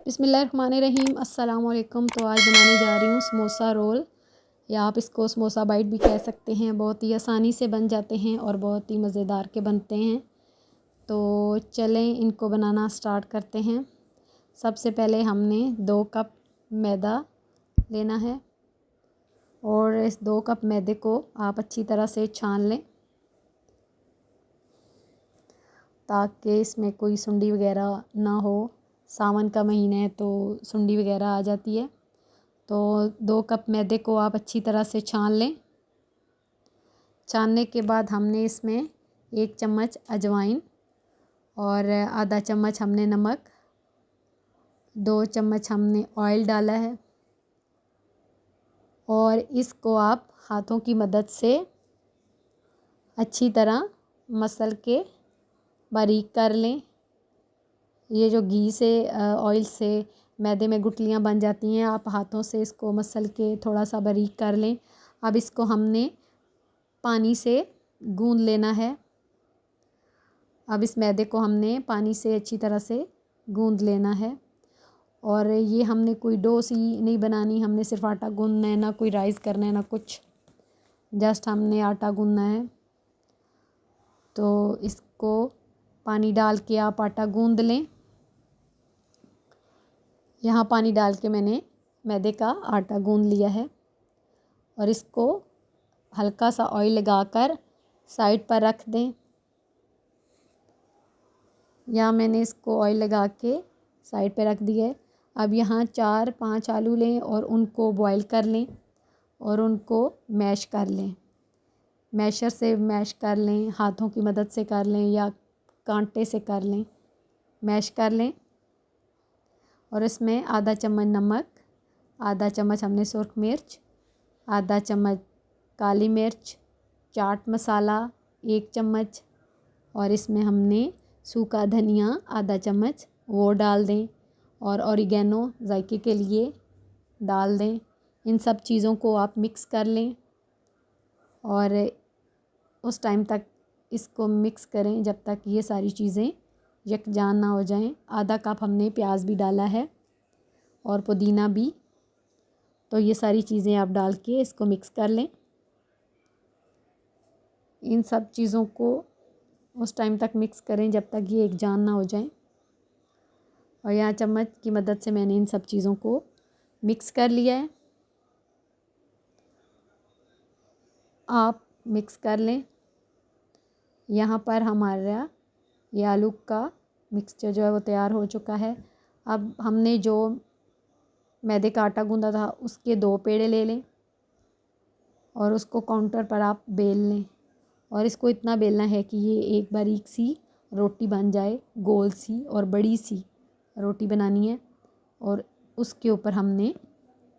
बिस्मिल्लाहिर्रहमानिर्रहीम अस्सलाम वालेकुम। तो आज बनाने जा रही हूँ समोसा रोल, या आप इसको समोसा बाइट भी कह सकते हैं। बहुत ही आसानी से बन जाते हैं और बहुत ही मज़ेदार के बनते हैं। तो चलें इनको बनाना स्टार्ट करते हैं। सबसे पहले हमने 2 कप मैदा लेना है और इस 2 कप मैदे को आप अच्छी तरह से छान लें ताकि इसमें कोई सुंडी वगैरह ना हो। सावन का महीना है तो सुंडी वगैरह आ जाती है। तो 2 कप मैदे को आप अच्छी तरह से छान लें। छानने के बाद हमने इसमें 1 चम्मच अजवाइन और आधा चम्मच हमने नमक, 2 चम्मच हमने ऑयल डाला है और इसको आप हाथों की मदद से अच्छी तरह मसल के बारीक कर लें। ये जो घी से ऑयल से मैदे में गुठलियाँ बन जाती हैं, आप हाथों से इसको मसल के थोड़ा सा बारीक कर लें। अब इसको हमने पानी से गूंद लेना है। अब इस मैदे को हमने पानी से अच्छी तरह से गूंद लेना है और ये हमने कोई डो सी नहीं बनानी, हमने सिर्फ आटा गूंदना है, ना कोई राइस करना है ना कुछ, जस्ट हमने आटा गूंदना है। तो इसको पानी डाल के आप आटा गूंद लें। यहाँ पानी डाल के मैंने मैदे का आटा गूंद लिया है और इसको हल्का सा ऑयल लगाकर साइड पर रख दें। यहाँ मैंने इसको ऑयल लगा के साइड पर रख दिया है। अब यहाँ 4-5 आलू लें और उनको बॉईल कर लें और उनको मैश कर लें। मैशर से मैश कर लें, हाथों की मदद से कर लें या कांटे से कर लें, मैश कर लें। और इसमें आधा चम्मच नमक, आधा चम्मच हमने सुर्ख मिर्च, आधा चम्मच काली मिर्च, चाट मसाला 1 चम्मच और इसमें हमने सूखा धनिया आधा चम्मच वो डाल दें और ऑरिगेनो जायके के लिए डाल दें। इन सब चीज़ों को आप मिक्स कर लें और उस टाइम तक इसको मिक्स करें जब तक ये सारी चीज़ें यकजान ना हो जाएं। आधा कप हमने प्याज भी डाला है और पुदीना भी। तो ये सारी चीज़ें आप डाल के इसको मिक्स कर लें। इन सब चीज़ों को उस टाइम तक मिक्स करें जब तक ये एकजान ना हो जाएं। और यहाँ चम्मच की मदद से मैंने इन सब चीज़ों को मिक्स कर लिया है। आप मिक्स कर लें। यहाँ पर हमारा ये आलू का मिक्सचर जो है वो तैयार हो चुका है। अब हमने जो मैदे का आटा गूंदा था उसके 2 पेड़े ले लें और उसको काउंटर पर आप बेल लें और इसको इतना बेलना है कि ये एक बारीक सी रोटी बन जाए, गोल सी और बड़ी सी रोटी बनानी है। और उसके ऊपर हमने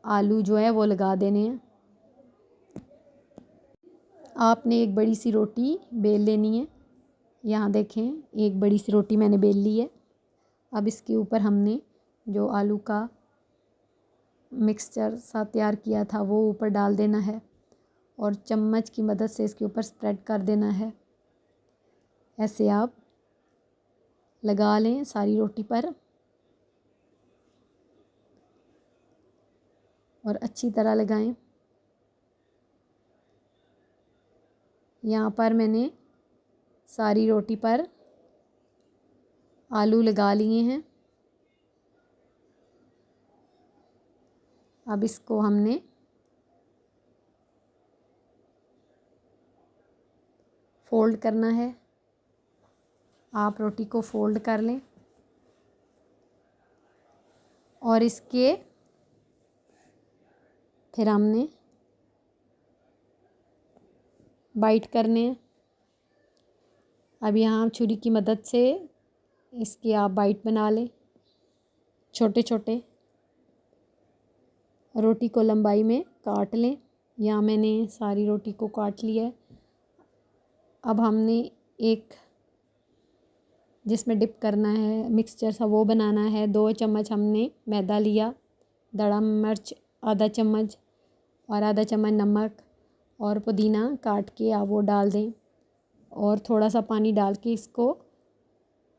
आलू जो है वो लगा देने हैं। आपने एक बड़ी सी रोटी बेल लेनी है। यहाँ देखें, एक बड़ी सी रोटी मैंने बेल ली है। अब इसके ऊपर हमने जो आलू का मिक्सचर सा तैयार किया था वो ऊपर डाल देना है और चम्मच की मदद से इसके ऊपर स्प्रेड कर देना है। ऐसे आप लगा लें सारी रोटी पर और अच्छी तरह लगाएं। यहाँ पर मैंने सारी रोटी पर आलू लगा लिए हैं। अब इसको हमने फोल्ड करना है। आप रोटी को फोल्ड कर लें और इसके फिर हमने बाइट करने हैं। अब यहाँ छुरी की मदद से इसकी आप बाइट बना लें, छोटे छोटे रोटी को लंबाई में काट लें। यहाँ मैंने सारी रोटी को काट लिया है। अब हमने एक जिसमें डिप करना है मिक्सचर सा वो बनाना है। 2 चम्मच हमने मैदा लिया, दड़ा मिर्च आधा चम्मच और आधा चम्मच नमक और पुदीना काट के आप वो डाल दें और थोड़ा सा पानी डाल के इसको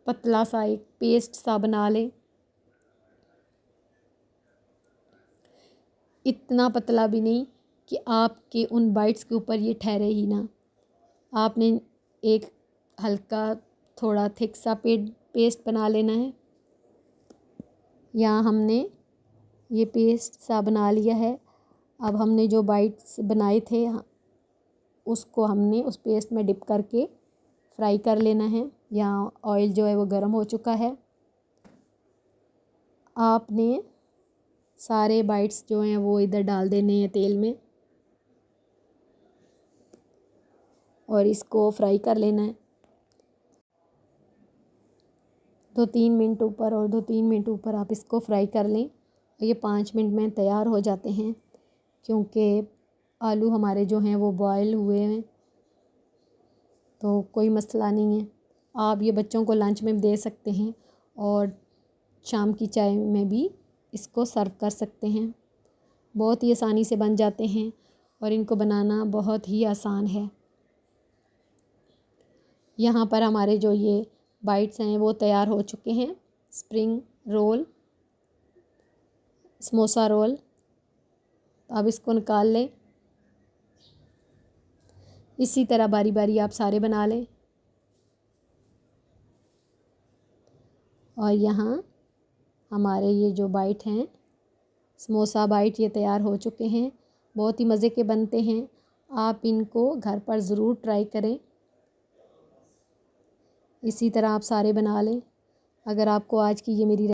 पतला सा एक पेस्ट सा बना लें। इतना पतला भी नहीं कि आपके उन बाइट्स के ऊपर ये ठहरे ही ना। आपने एक हल्का थोड़ा थिक सा पेस्ट बना लेना है। यहाँ हमने ये पेस्ट सा बना लिया है। अब हमने जो बाइट्स बनाए थे उसको हमने उस पेस्ट में डिप करके फ्राई कर लेना है। यहाँ ऑयल जो है वो गर्म हो चुका है। आपने सारे बाइट्स जो हैं वो इधर डाल देने हैं तेल में और इसको फ्राई कर लेना है। 2-3 मिनट ऊपर और 2-3 मिनट ऊपर आप इसको फ्राई कर लें। ये 5 मिनट में तैयार हो जाते हैं क्योंकि आलू हमारे जो हैं वो बॉयल हुए हैं, तो कोई मसला नहीं है। आप ये बच्चों को लंच में दे सकते हैं और शाम की चाय में भी इसको सर्व कर सकते हैं। बहुत ही आसानी से बन जाते हैं और इनको बनाना बहुत ही आसान है। यहाँ पर हमारे जो ये बाइट्स हैं वो तैयार हो चुके हैं। Spring roll, samosa roll. अब इसको निकाल लें। इसी तरह बारी बारी आप सारे बना लें। और यहाँ हमारे ये जो बाइट हैं, समोसा बाइट, ये तैयार हो चुके हैं। बहुत ही मज़े के बनते हैं। आप इनको घर पर ज़रूर ट्राई करें। इसी तरह आप सारे बना लें। अगर आपको आज की ये मेरी